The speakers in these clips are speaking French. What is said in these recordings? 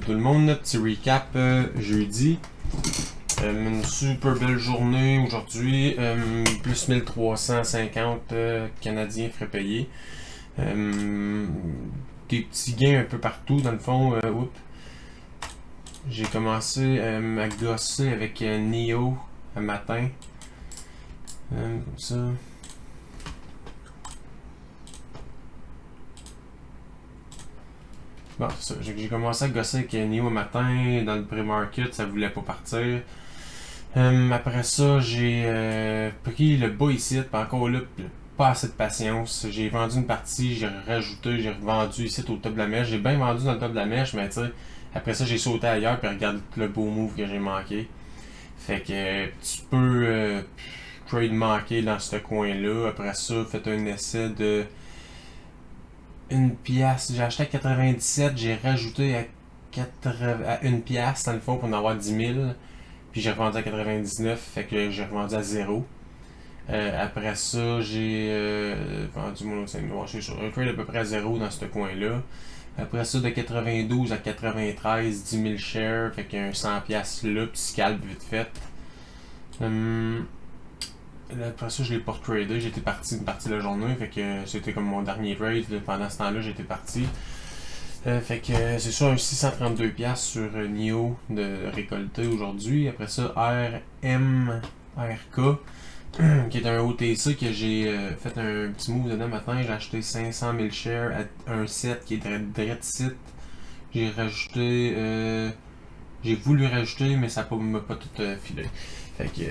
tout le monde, petit recap jeudi. Une super belle journée aujourd'hui, plus 1350 Canadiens frais payés. Des petits gains un peu partout dans le fond. J'ai commencé à gosser avec Neo un matin. Comme ça. Bon, c'est ça. J'ai commencé à gosser avec Neo un matin dans le pré-market, ça voulait pas partir. Après ça, j'ai pris le bas ici, puis encore là, pas assez de patience. J'ai vendu une partie, j'ai rajouté, j'ai revendu ici au top de la mèche. J'ai bien vendu dans le top de la mèche, mais tu sais, après ça, j'ai sauté ailleurs, puis regarde le beau move que j'ai manqué. Fait que tu peux trade manquer dans ce coin-là. Après ça, faites un essai de une pièce. J'ai acheté à 97, j'ai rajouté à une pièce dans le fond pour en avoir 10 000. Puis j'ai revendu à 99, fait que j'ai revendu à 0. Après ça, j'ai vendu mon autre 5 000. Je suis sur un trade à peu près à 0 dans ce coin-là. Après ça, de 92 à 93, 10 000 shares, fait qu'il y a un 100$ là, petit scalp vite fait. Après ça, je l'ai pas tradé, j'étais parti une partie de la journée, fait que c'était comme mon dernier trade. Pendant ce temps-là, j'étais parti. Fait que c'est ça, un 632$ sur Neo de récolter aujourd'hui. Après ça, RK, qui est un OTC que j'ai fait un petit move dedans matin. J'ai acheté 500 000 shares à un set qui est direct site. J'ai rajouté, j'ai voulu rajouter, mais ça m'a pas tout filé. Fait que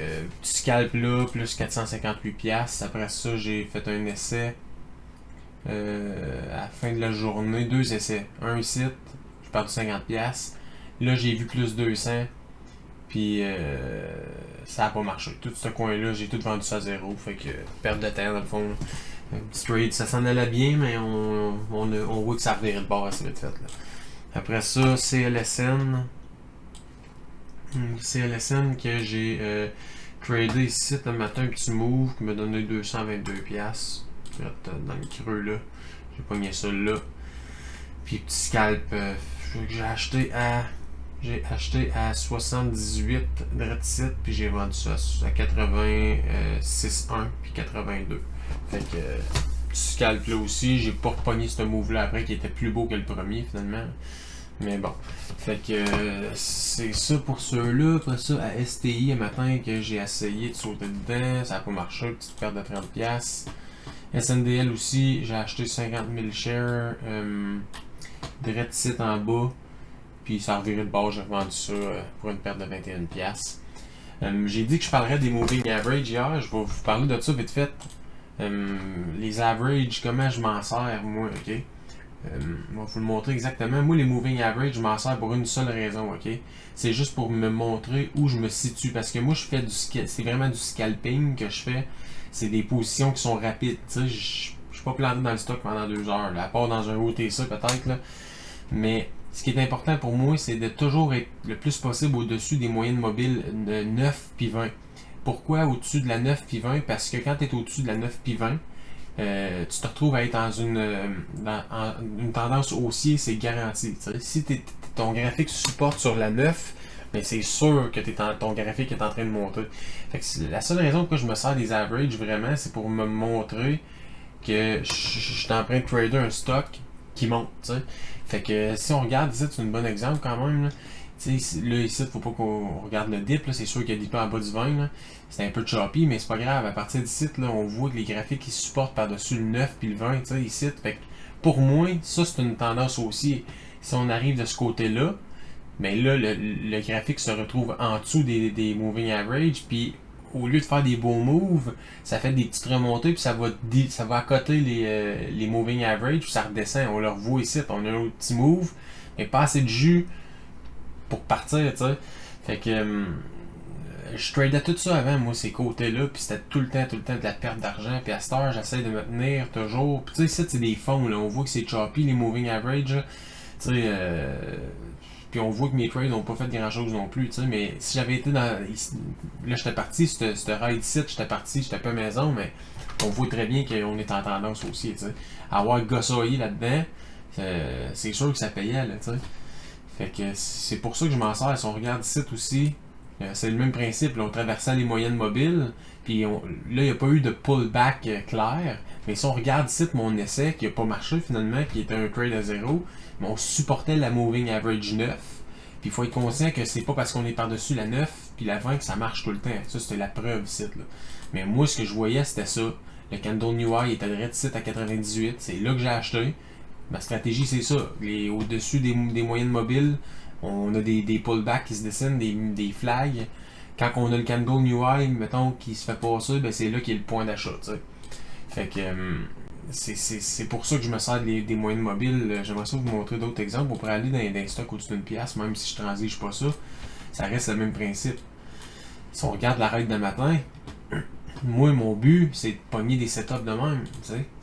petit scalp là, plus 458$. Après ça, j'ai fait un essai. À la fin de la journée, 2 essais. Un ici, j'ai perdu 50$. Là, j'ai vu plus 200. Puis ça a pas marché. Tout ce coin-là, j'ai tout vendu ça à 0. Fait que perte de temps dans le fond. Un petit trade, ça s'en allait bien, mais on voit que ça revirait de bord assez vite fait. Là. Après ça, CLSN. CLSN que j'ai tradé ici le matin, un petit move qui m'a donné 222$. Dans le creux là, j'ai pogné ça là. Puis petit scalp, j'ai acheté à 78 Dreadsit, puis j'ai vendu ça à 86,1 puis 82. Fait que petit scalp là aussi, j'ai pas repogné ce move là après qui était plus beau que le premier finalement. Mais bon, fait que c'est ça pour ceux-là. Après ça, à STI un matin que j'ai essayé de sauter dedans, ça a pas marché, petite perte de 30$. SNDL aussi, j'ai acheté 50 000 shares, direct site en bas, puis ça a reviré de bord, j'ai revendu ça pour une perte de 21$. J'ai dit que je parlerais des moving average hier, je vais vous parler de ça vite fait. Les averages, comment je m'en sers moi, ok? Je vais vous le montrer exactement. Moi, les moving average, je m'en sers pour une seule raison, ok? C'est juste pour me montrer où je me situe, parce que moi, je fais c'est vraiment du scalping que je fais. C'est des positions qui sont rapides. Je suis pas planté dans le stock pendant 2 heures, là, à part dans un OTC peut-être. Là. Mais ce qui est important pour moi, c'est de toujours être le plus possible au-dessus des moyennes mobiles de 9 puis 20. Pourquoi au-dessus de la 9 puis 20? Parce que quand tu es au-dessus de la 9 puis 20, tu te retrouves à être dans une tendance haussier, c'est garanti. T'sais. Si ton graphique supporte sur la 9, mais c'est sûr que ton graphique est en train de monter. Fait que la seule raison pourquoi je me sers des averages vraiment, c'est pour me montrer que je suis en train de trader un stock qui monte. T'sais. Fait que si on regarde ici, c'est un bon exemple quand même. Là, ici, il faut pas qu'on regarde le dip. C'est sûr qu'il y a des pas en bas du 20. Là. C'est un peu choppy, mais c'est pas grave. À partir d'ici, là, on voit que les graphiques ils supportent par-dessus le 9 puis le 20 ici. Fait que pour moi, ça c'est une tendance aussi. Si on arrive de ce côté-là, mais là, le graphique se retrouve en dessous des moving average, puis au lieu de faire des beaux moves, ça fait des petites remontées, puis ça va accoter les moving average, puis ça redescend. On le revoit ici, on a un autre petit move, mais pas assez de jus pour partir, tu sais. Fait que je tradais tout ça avant, moi, ces côtés-là, puis c'était tout le temps de la perte d'argent, puis à cette heure, j'essaie de me tenir toujours. Puis tu sais, c'est des fonds, là, on voit que c'est choppy, les moving average, tu sais, puis on voit que mes trades n'ont pas fait grand chose non plus, tu sais, mais si j'avais été dans. Là, j'étais parti, ce ride site, j'étais pas maison, mais on voit très bien qu'on est en tendance aussi, tu sais. Avoir gossaillé là-dedans, c'est sûr que ça payait, là, tu sais. Fait que c'est pour ça que je m'en sers. Si on regarde ici aussi, c'est le même principe. Là, on traversait les moyennes mobiles, puis là, il n'y a pas eu de pullback clair. Mais si on regarde ici mon essai, qui n'a pas marché finalement, qui était un trade à 0, mais on supportait la moving average 9. Puis il faut être conscient que c'est pas parce qu'on est par-dessus la 9 puis la 20 que ça marche tout le temps. Ça, c'était la preuve ici. Là. Mais moi, ce que je voyais, c'était ça. Le candle New High était direct ici à 98. C'est là que j'ai acheté. Ma stratégie, c'est ça. Au-dessus des moyennes mobiles, on a des pullbacks qui se dessinent, des flags. Quand on a le candle New High, mettons, qui se fait passer, ben c'est là qu'il y a le point d'achat. Fait que c'est pour ça que je me sers des moyennes mobiles. J'aimerais ça vous montrer d'autres exemples. On pourrait aller dans les stocks au-dessus d'une pièce, même si je transige pas ça. Ça reste le même principe. Si on regarde la règle de matin, moi, mon but, c'est de pogner des setups de même.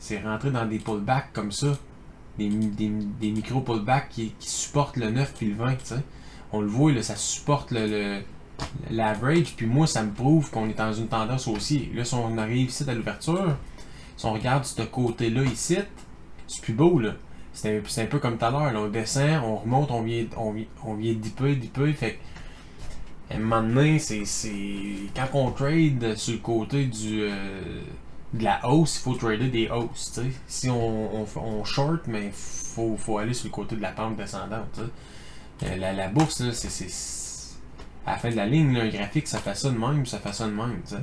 C'est rentrer dans des pullbacks comme ça. Des micro pullbacks qui supportent le 9 puis le 20. T'sais. On le voit, là, ça supporte l'average. Puis moi, ça me prouve qu'on est dans une tendance haussière. Là, si on arrive ici à l'ouverture, si on regarde ce côté-là ici, c'est plus beau. Là. C'est un peu comme tout à l'heure. On descend, on remonte, on vient dipper. Fait que, à un moment donné, c'est quand on trade sur le côté de la hausse, il faut trader des hausses. T'sais. Si on short, mais faut aller sur le côté de la pente descendante. La bourse, là, à la fin de la ligne, là, un graphique, ça fait ça de même, ça fait ça de même. T'sais.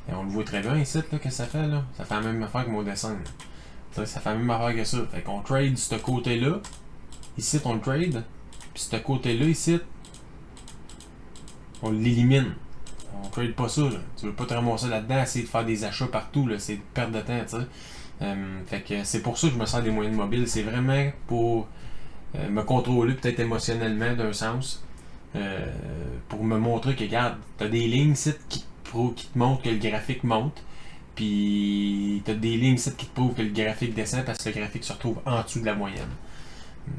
Et on le voit très bien ici, là, que ça fait. Là. Ça fait la même affaire que mon dessin. Ça fait la même affaire que ça. Fait qu'on trade ce côté-là. Ici, on le trade. Puis ce côté-là, ici, on l'élimine. On trade pas ça. Là. Tu veux pas te ramasser là-dedans, essayer de faire des achats partout. C'est de perdre de temps. Fait que c'est pour ça que je me sers des moyennes mobiles. C'est vraiment pour me contrôler peut-être émotionnellement d'un sens. Pour me montrer que, regarde, t'as des lignes ici qui te montrent que le graphique monte. Puis t'as des lignes ici qui te prouvent que le graphique descend parce que le graphique se retrouve en dessous de la moyenne.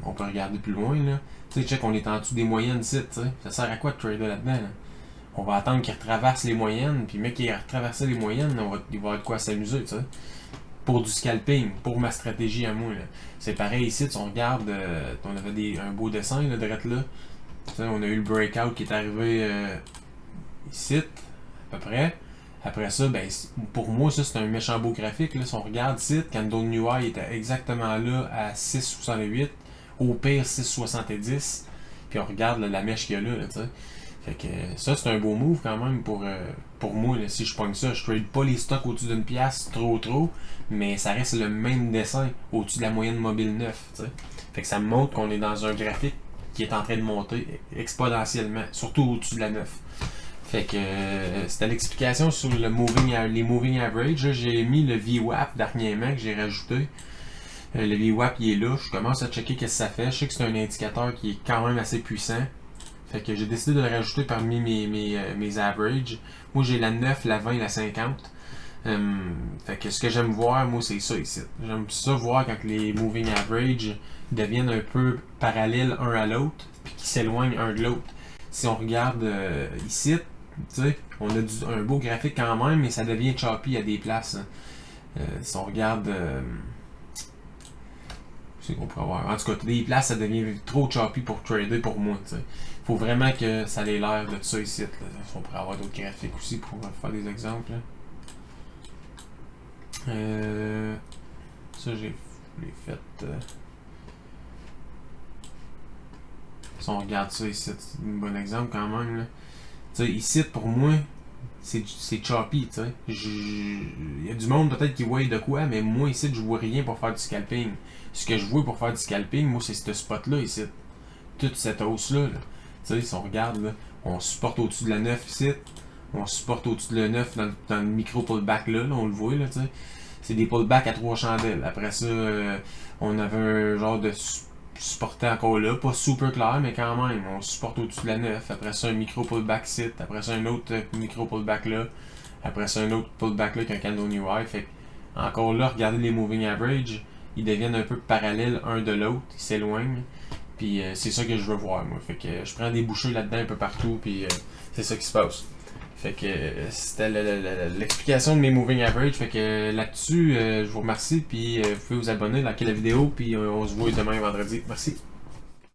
On peut regarder plus loin. Là. Tu sais, check, on est en dessous des moyennes ici. Ça sert à quoi de trader là-dedans? Là? On va attendre qu'il retraverse les moyennes. Puis, mec, qui a retraversé les moyennes, il va avoir de quoi s'amuser. Pour du scalping, pour ma stratégie à moi. C'est pareil ici. On regarde, on avait un beau dessin là, direct là. T'sais, on a eu le breakout qui est arrivé ici, à peu près. Après ça, ben, pour moi, ça c'est un méchant beau graphique. Là. Si on regarde ici, Candle New High était exactement là à 6,68, au pire 6,70. Puis on regarde là, la mèche qu'il y a là. Fait que ça, c'est un beau move quand même pour moi. Là. Si je pogne ça, je trade pas les stocks au-dessus d'une pièce trop, mais ça reste le même dessin au-dessus de la moyenne mobile 9. T'sais. Fait que ça me montre qu'on est dans un graphique qui est en train de monter exponentiellement, surtout au-dessus de la 9. Fait que c'était l'explication sur les moving average. J'ai mis le VWAP dernièrement que j'ai rajouté. Le VWAP il est là. Je commence à checker qu'est-ce que ça fait. Je sais que c'est un indicateur qui est quand même assez puissant. Fait que j'ai décidé de le rajouter parmi mes averages. Moi j'ai la 9, la 20, la 50. Fait que ce que j'aime voir, moi c'est ça ici. J'aime ça voir quand les moving average deviennent un peu parallèles un à l'autre, puis qui s'éloignent un de l'autre. Si on regarde ici, on a un beau graphique quand même, mais ça devient choppy à des places. Si on regarde, c'est qu'on pourrait avoir. En tout cas, des places, ça devient trop choppy pour trader pour moi. Il faut vraiment que ça ait l'air de ça ici. Là. On pourrait avoir d'autres graphiques aussi pour faire des exemples. Ça, j'ai fait. Si on regarde ça ici, c'est un bon exemple quand même. Là. Ici, pour moi, c'est choppy. Il y a du monde peut-être qui voit de quoi, mais moi ici, je vois rien pour faire du scalping. Ce que je vois pour faire du scalping, moi, c'est ce spot-là ici. Toute cette hausse-là. Là. Si on regarde, là, on supporte au-dessus de la 9 ici. On supporte au-dessus de la 9 dans le micro pullback là, on le voit. Là, c'est des pullbacks à 3 chandelles. Après ça, on avait un genre de supporter encore là, pas super clair, mais quand même, on supporte au-dessus de la 9. Après ça, un micro pullback sit. Après ça, un autre micro pullback là. Après ça, un autre pullback là avec un candle new high. Fait encore là, regardez les moving average. Ils deviennent un peu parallèles un de l'autre. Ils s'éloignent. Puis c'est ça que je veux voir, moi. Fait que je prends des bouchées là-dedans un peu partout. Puis c'est ça qui se passe. Fait que c'était l'explication de mes moving average. Fait que là-dessus, je vous remercie. Puis vous pouvez vous abonner, liker la vidéo. Puis on se voit demain vendredi. Merci.